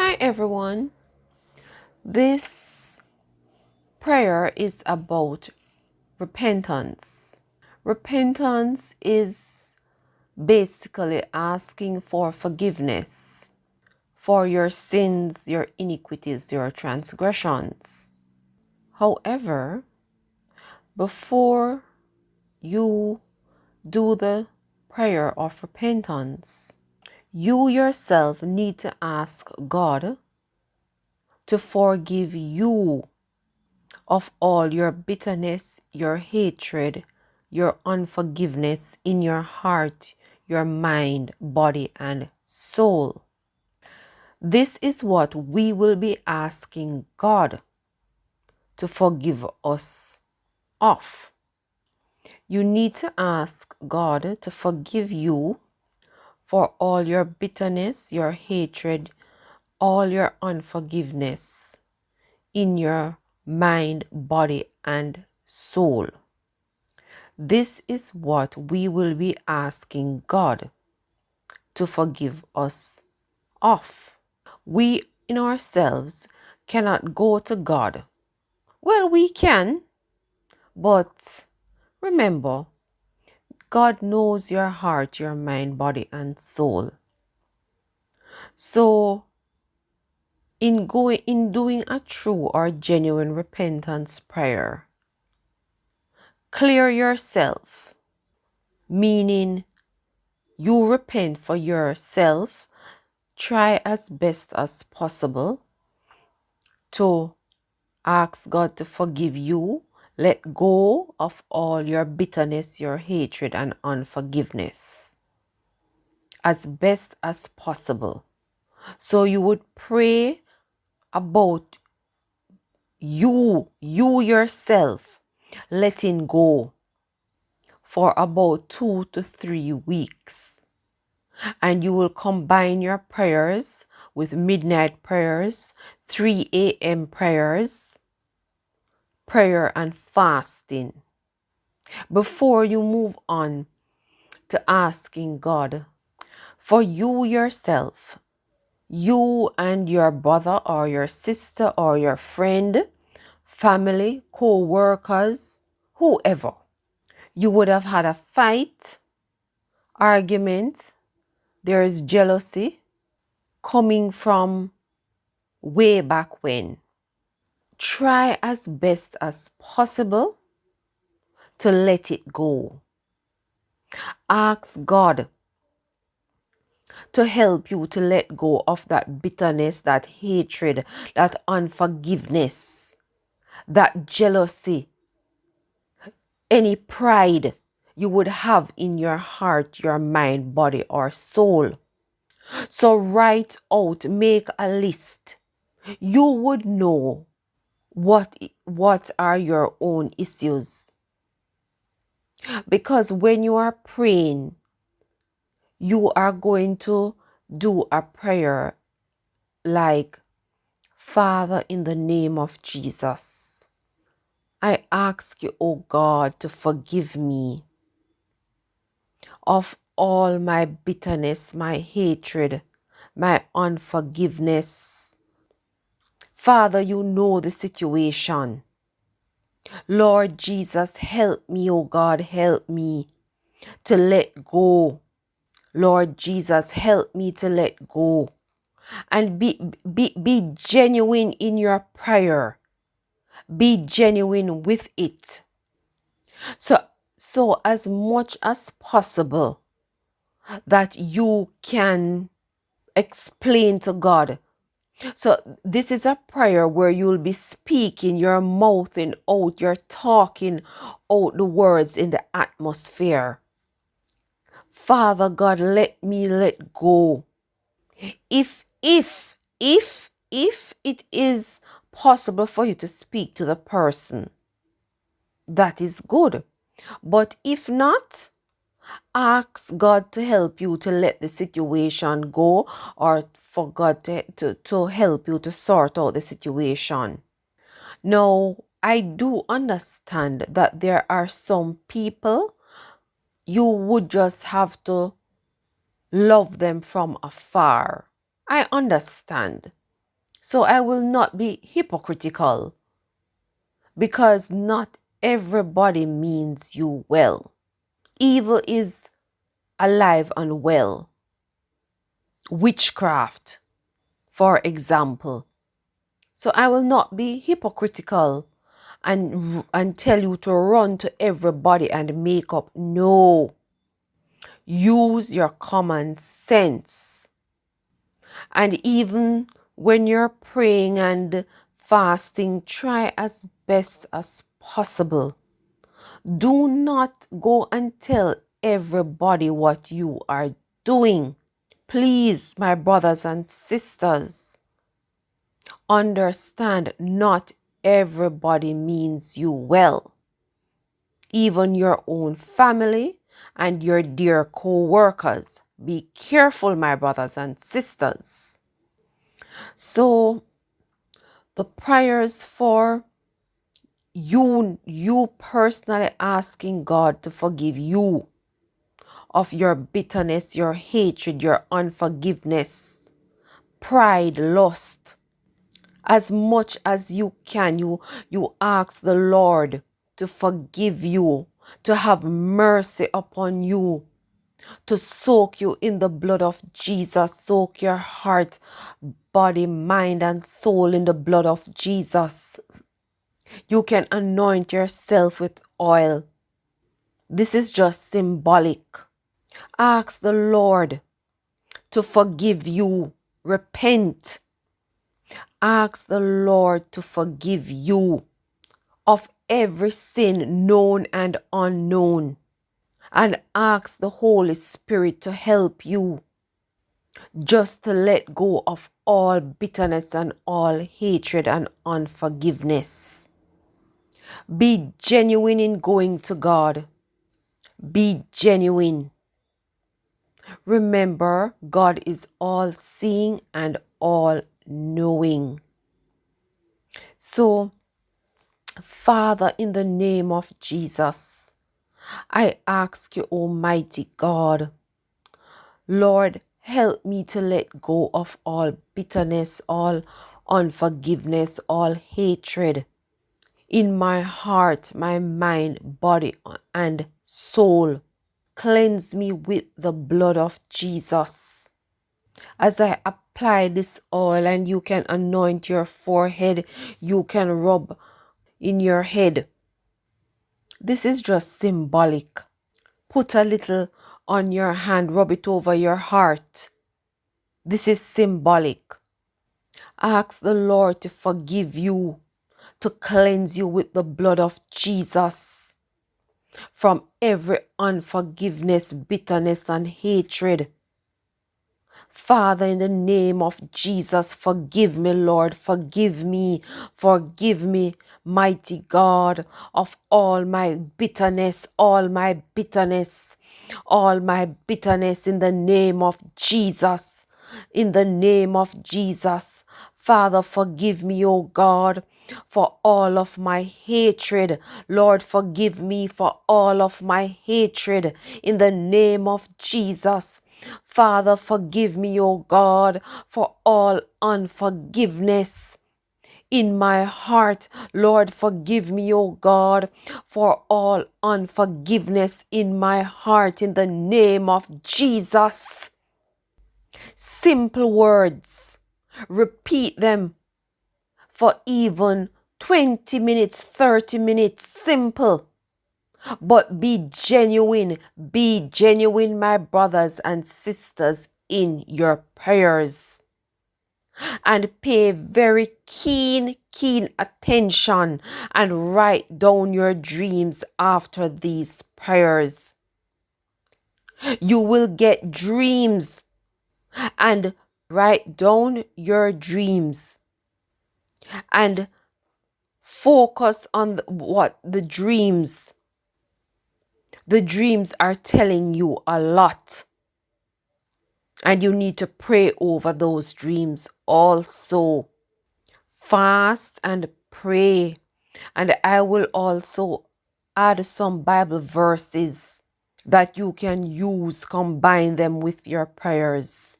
Hi everyone. This prayer is about repentance. Repentance is basically asking for forgiveness for your sins, your iniquities, your transgressions. However, before you do the prayer of repentance, you yourself need to ask God to forgive you of all your bitterness, your hatred, your unforgiveness in your heart, your mind, body, and soul. This is what we will be asking God to forgive us of. You need to ask God to forgive you for all your bitterness, your hatred, all your unforgiveness in your mind, body, and soul. This is what we will be asking God to forgive us of. We in ourselves cannot go to God. Well, we can, but remember, God knows your heart, your mind, body, and soul. So, in doing a true or genuine repentance prayer, clear yourself, meaning you repent for yourself. Try as best as possible to ask God to forgive you. Let go of all your bitterness, your hatred, and unforgiveness as best as possible. So you would pray about you yourself letting go for about 2 to 3 weeks. And you will combine your prayers with midnight prayers, 3 a.m. prayers, prayer and fasting before you move on to asking God for you yourself, you and your brother or your sister or your friend, family, co-workers, whoever. You would have had a fight, argument, there is jealousy coming from way back when. Try as best as possible to let it go. Ask God to help you to let go of that bitterness, that hatred, that unforgiveness, that jealousy, any pride you would have in your heart, your mind, body, or soul. So write out, make a list. You would know what are your own issues. Because when you are praying, you are going to do a prayer like, Father, in the name of Jesus, I ask you, O God, to forgive me of all my bitterness, my hatred, my unforgiveness. Father, you know the situation. Lord Jesus, help me, O God, help me to let go. Lord Jesus, help me to let go. And be genuine in your prayer. Be genuine with it. So as much as possible that you can explain to God. So this is a prayer where you'll be speaking, you're mouthing out, you're talking out the words in the atmosphere. Father God, let me let go. If it is possible for you to speak to the person, that is good. But if not, ask God to help you to let the situation go, or for God to help you to sort out the situation. Now, I do understand that there are some people you would just have to love them from afar. I understand. So I will not be hypocritical, because not everybody means you well. Evil is alive and well. Witchcraft, for example. So I will not be hypocritical and tell you to run to everybody and make up. No. Use your common sense. And even when you're praying and fasting, try as best as possible. Do not go and tell everybody what you are doing. Please, my brothers and sisters, understand not everybody means you well. Even your own family and your dear co-workers. Be careful, my brothers and sisters. So the prayers for you personally asking God to forgive you of your bitterness, your hatred, your unforgiveness, pride, lust. As much as you can, you ask the Lord to forgive you, to have mercy upon you, to soak you in the blood of Jesus, soak your heart, body, mind, and soul in the blood of Jesus. You can anoint yourself with oil. This is just symbolic. Ask the Lord to forgive you. Repent. Ask the Lord to forgive you of every sin known and unknown. And ask the Holy Spirit to help you just to let go of all bitterness and all hatred and unforgiveness. Be genuine in going to God. Be genuine. Remember, God is all seeing and all knowing. So, Father, in the name of Jesus, I ask you, Almighty God, Lord, help me to let go of all bitterness, all unforgiveness, all hatred in my heart, my mind, body, and soul. Cleanse me with the blood of Jesus. As I apply this oil, and you can anoint your forehead, you can rub in your head. This is just symbolic. Put a little on your hand, rub it over your heart. This is symbolic. Ask the Lord to forgive you, to cleanse you with the blood of Jesus from every unforgiveness, bitterness, and hatred. Father, in the name of Jesus, forgive me, Lord. Forgive me. Forgive me, mighty God, of all my bitterness, all my bitterness, all my bitterness in the name of Jesus. In the name of Jesus. Father, forgive me, O God, for all of my hatred. Lord, forgive me for all of my hatred in the name of Jesus. Father, forgive me, O God, for all unforgiveness in my heart. Lord, forgive me, O God, for all unforgiveness in my heart in the name of Jesus. Simple words. Repeat them for even 20 minutes, 30 minutes. Simple. But be genuine, my brothers and sisters, in your prayers. And pay very keen attention and write down your dreams after these prayers. You will get dreams, and write down your dreams and focus on what the dreams are telling you a lot. And you need to pray over those dreams also. Fast and pray. And I will also add some Bible verses that you can use, combine them with your prayers.